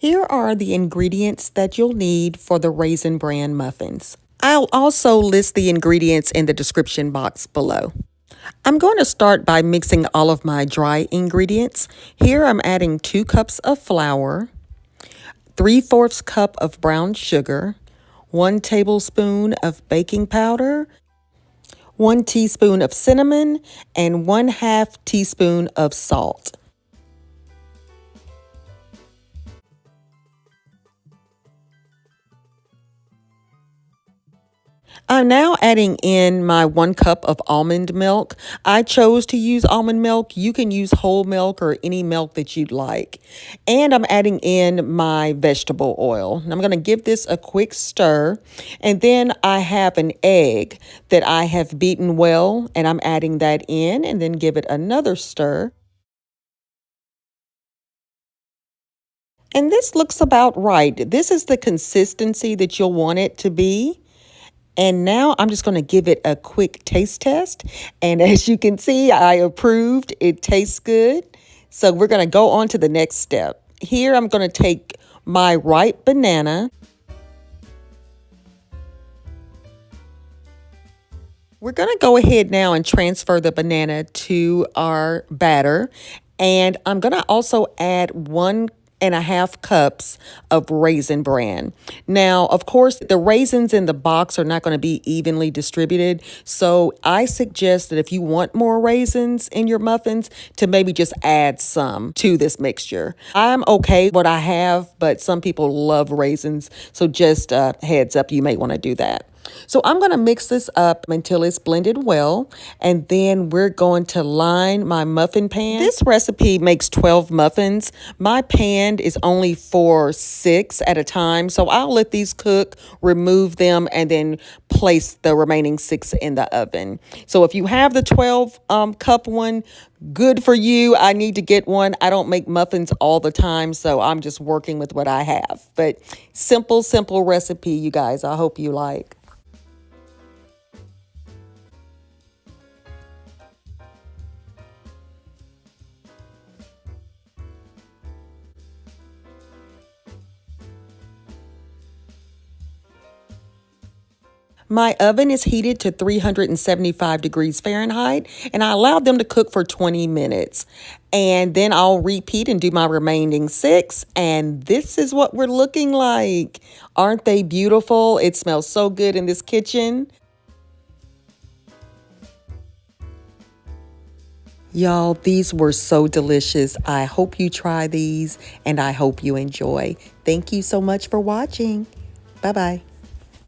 Here are the ingredients that you'll need for the Raisin Bran Muffins. I'll also list the ingredients in the description box below. I'm going to start by mixing all of my dry ingredients. Here I'm adding 2 cups of flour, 3/4 cup of brown sugar, 1 tablespoon of baking powder, 1 teaspoon of cinnamon, and 1/2 teaspoon of salt. I'm now adding in my 1 cup of almond milk. I chose to use almond milk. You can use whole milk or any milk that you'd like. And I'm adding in my vegetable oil. And I'm going to give this a quick stir. And then I have an egg that I have beaten well, and I'm adding that in and then give it another stir. And this looks about right. This is the consistency that you'll want it to be. And now I'm just going to give it a quick taste test. And as you can see, I approved. It tastes good. So we're going to go on to the next step. Here I'm going to take my ripe banana. We're going to go ahead now and transfer the banana to our batter. And I'm going to also add 1.5 cups of Raisin Bran. Now, of course, the raisins in the box are not going to be evenly distributed. So I suggest that if you want more raisins in your muffins, to maybe just add some to this mixture. I'm okay with what I have, but some people love raisins. So just heads up, you may want to do that. So I'm going to mix this up until it's blended well, and then we're going to line my muffin pan. This recipe makes 12 muffins. My pan is only for 6 at a time, so I'll let these cook, remove them, and then place the remaining 6 in the oven. So if you have the 12 cup one, good for you. I need to get one. I don't make muffins all the time, so I'm just working with what I have. But simple recipe, you guys. I hope you like. My oven is heated to 375 degrees Fahrenheit, and I allowed them to cook for 20 minutes. And then I'll repeat and do my remaining 6, and this is what we're looking like. Aren't they beautiful? It smells so good in this kitchen. Y'all, these were so delicious. I hope you try these, and I hope you enjoy. Thank you so much for watching. Bye-bye.